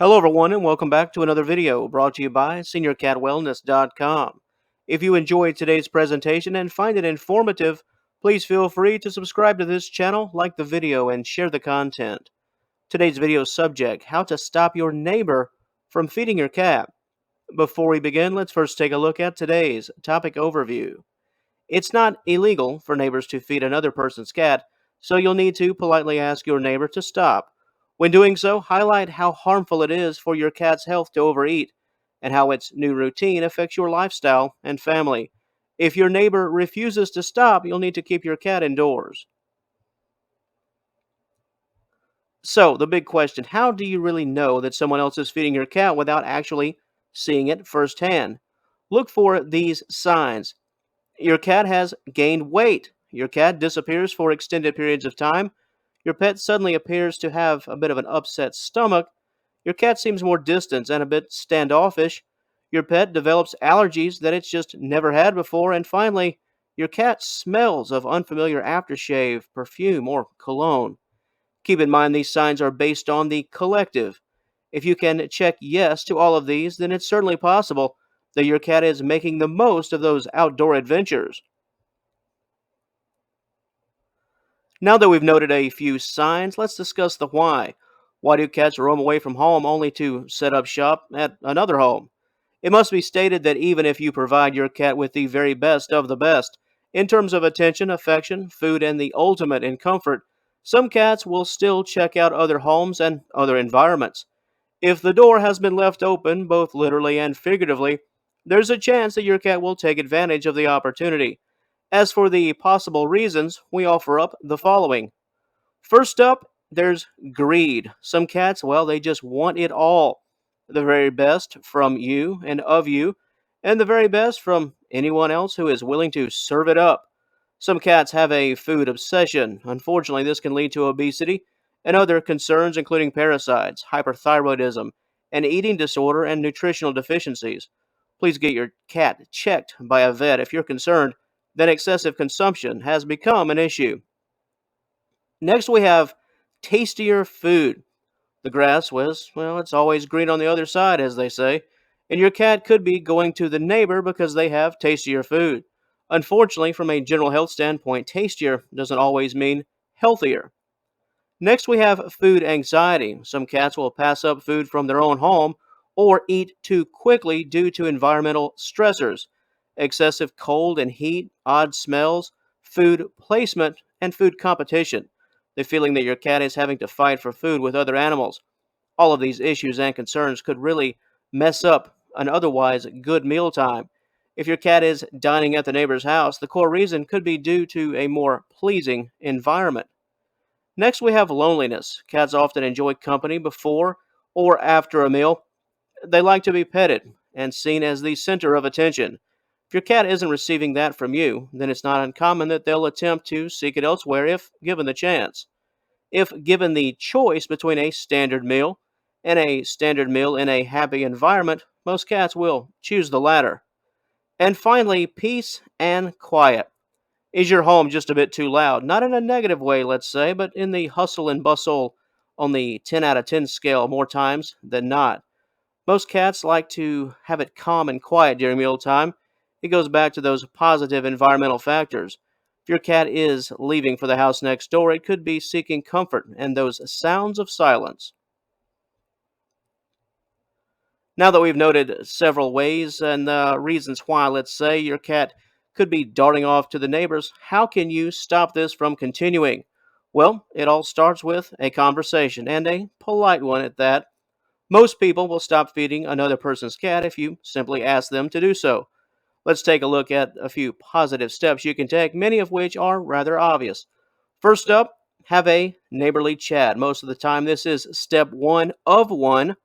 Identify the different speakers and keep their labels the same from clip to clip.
Speaker 1: Hello, everyone, and welcome back to another video brought to you by SeniorCatWellness.com. If you enjoyed today's presentation and find it informative, please feel free to subscribe to this channel, like the video, and share the content. Today's video subject: how to stop your neighbor from feeding your cat. Before we begin, let's first take a look at today's topic overview. It's not illegal for neighbors to feed another person's cat, so you'll need to politely ask your neighbor to stop. When doing so, highlight how harmful it is for your cat's health to overeat and how its new routine affects your lifestyle and family. If your neighbor refuses to stop, you'll need to keep your cat indoors. So, the big question: how do you really know that someone else is feeding your cat without actually seeing it firsthand? Look for these signs. Your cat has gained weight. Your cat disappears for extended periods of time. Your pet suddenly appears to have a bit of an upset stomach. Your cat seems more distant and a bit standoffish. Your pet develops allergies that it's just never had before. And finally, your cat smells of unfamiliar aftershave, perfume, or cologne. Keep in mind these signs are based on the collective. If you can check yes to all of these, then it's certainly possible that your cat is making the most of those outdoor adventures. Now that we've noted a few signs, let's discuss the why. Why do cats roam away from home only to set up shop at another home? It must be stated that even if you provide your cat with the very best of the best, in terms of attention, affection, food, and the ultimate in comfort, some cats will still check out other homes and other environments. If the door has been left open, both literally and figuratively, there's a chance that your cat will take advantage of the opportunity. As for the possible reasons, we offer up the following. First up, there's greed. Some cats, well, they just want it all. The very best from you and of you, and the very best from anyone else who is willing to serve it up. Some cats have a food obsession. Unfortunately, this can lead to obesity and other concerns, including parasites, hyperthyroidism, an eating disorder, and nutritional deficiencies. Please get your cat checked by a vet if you're concerned that excessive consumption has become an issue. Next, we have tastier food. The grass was, well, it's always green on the other side, as they say, and your cat could be going to the neighbor because they have tastier food. Unfortunately, from a general health standpoint, tastier doesn't always mean healthier. Next, we have food anxiety. Some cats will pass up food from their own home or eat too quickly due to environmental stressors, excessive cold and heat, odd smells, food placement, and food competition. The feeling that your cat is having to fight for food with other animals. All of these issues and concerns could really mess up an otherwise good mealtime. If your cat is dining at the neighbor's house, the core reason could be due to a more pleasing environment. Next, we have loneliness. Cats often enjoy company before or after a meal. They like to be petted and seen as the center of attention. If your cat isn't receiving that from you, then it's not uncommon that they'll attempt to seek it elsewhere if given the chance. If given the choice between a standard meal and a standard meal in a happy environment, most cats will choose the latter. And finally, peace and quiet. Is your home just a bit too loud? Not in a negative way, let's say, but in the hustle and bustle on the 10 out of 10 scale more times than not. Most cats like to have it calm and quiet during mealtime. It goes back to those positive environmental factors. If your cat is leaving for the house next door, it could be seeking comfort and those sounds of silence. Now that we've noted several ways and reasons why, let's say, your cat could be darting off to the neighbors, how can you stop this from continuing? Well, it all starts with a conversation, and a polite one at that. Most people will stop feeding another person's cat if you simply ask them to do so. Let's take a look at a few positive steps you can take, many of which are rather obvious. First up, have a neighborly chat. Most of the time, this is step one of one,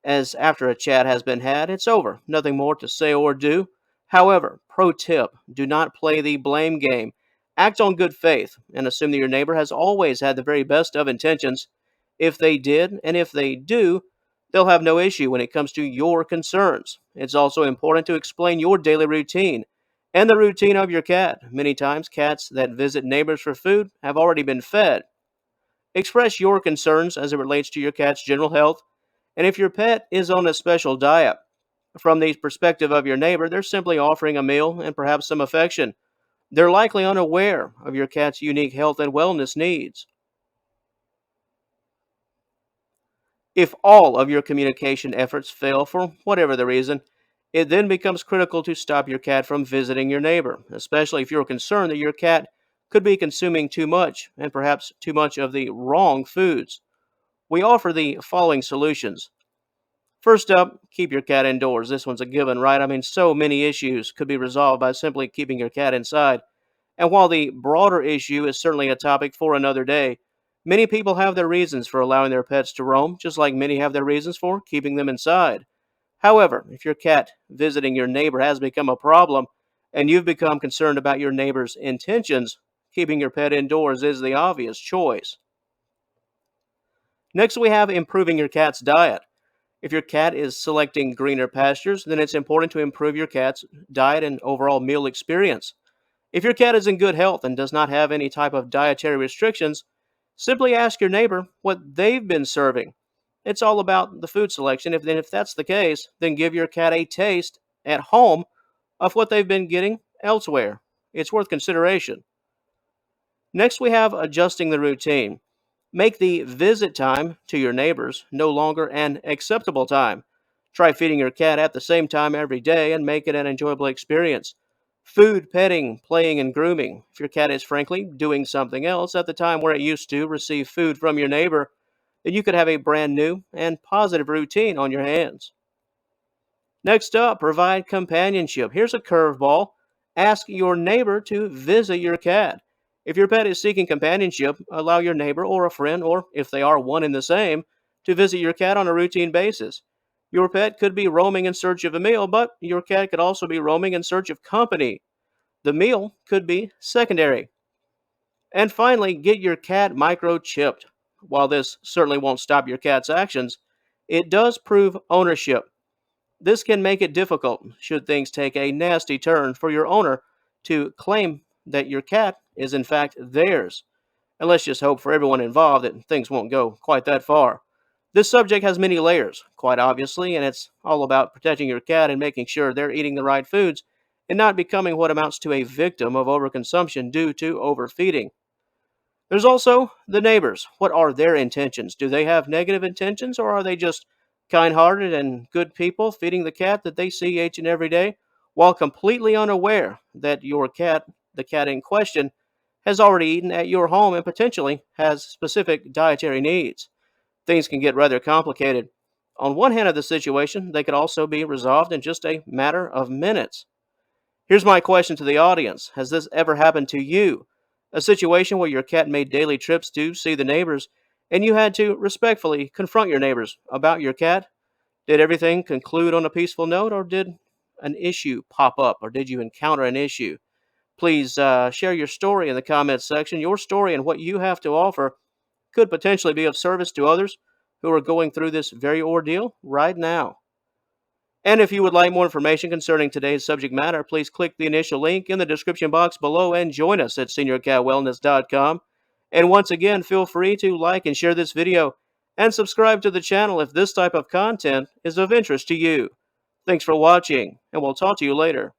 Speaker 1: as after a chat has been had, it's over. Nothing more to say or do. However, pro tip: do not play the blame game. Act on good faith and assume that your neighbor has always had the very best of intentions. If they did, and if they do, they'll have no issue when it comes to your concerns. It's also important to explain your daily routine and the routine of your cat. Many times, cats that visit neighbors for food have already been fed. Express your concerns as it relates to your cat's general health And if your pet is on a special diet, from the perspective of your neighbor, they're simply offering a meal and perhaps some affection. They're likely unaware of your cat's unique health and wellness needs. If all of your communication efforts fail for whatever the reason, it then becomes critical to stop your cat from visiting your neighbor, especially if you're concerned that your cat could be consuming too much and perhaps too much of the wrong foods. We offer the following solutions. First up, keep your cat indoors. This one's a given, right? I mean, so many issues could be resolved by simply keeping your cat inside. And while the broader issue is certainly a topic for another day, many people have their reasons for allowing their pets to roam, just like many have their reasons for keeping them inside. However, if your cat visiting your neighbor has become a problem and you've become concerned about your neighbor's intentions, keeping your pet indoors is the obvious choice. Next, we have improving your cat's diet. If your cat is selecting greener pastures, then it's important to improve your cat's diet and overall meal experience. If your cat is in good health and does not have any type of dietary restrictions, simply ask your neighbor what they've been serving. It's all about the food selection. If that's the case, then give your cat a taste at home of what they've been getting elsewhere. It's worth consideration. Next, we have adjusting the routine. Make the visit time to your neighbors no longer an acceptable time. Try feeding your cat at the same time every day and make it an enjoyable experience. Food, petting, playing, and grooming. If your cat is frankly doing something else at the time where it used to receive food from your neighbor, then you could have a brand new and positive routine on your hands. Next up, provide companionship. Here's a curveball. Ask your neighbor to visit your cat. If your pet is seeking companionship, allow your neighbor or a friend, or if they are one and the same, to visit your cat on a routine basis. Your pet could be roaming in search of a meal, but your cat could also be roaming in search of company. The meal could be secondary. And finally, get your cat microchipped. While this certainly won't stop your cat's actions, it does prove ownership. This can make it difficult, should things take a nasty turn, for your owner to claim that your cat is in fact theirs. And let's just hope for everyone involved that things won't go quite that far. This subject has many layers, quite obviously, and it's all about protecting your cat and making sure they're eating the right foods and not becoming what amounts to a victim of overconsumption due to overfeeding. There's also the neighbors. What are their intentions? Do they have negative intentions, or are they just kind hearted and good people feeding the cat that they see each and every day while completely unaware that your cat, the cat in question, has already eaten at your home and potentially has specific dietary needs? Things can get rather complicated. On one hand of the situation, they could also be resolved in just a matter of minutes. Here's my question to the audience. Has this ever happened to you? A situation where your cat made daily trips to see the neighbors and you had to respectfully confront your neighbors about your cat? Did everything conclude on a peaceful note, or did an issue pop up, or did you encounter an issue? Please share your story in the comments section. Your story and what you have to offer could potentially be of service to others who are going through this very ordeal right now. And if you would like more information concerning today's subject matter, please click the initial link in the description box below and join us at SeniorCatWellness.com. And once again, feel free to like and share this video and subscribe to the channel if this type of content is of interest to you. Thanks for watching, and we'll talk to you later.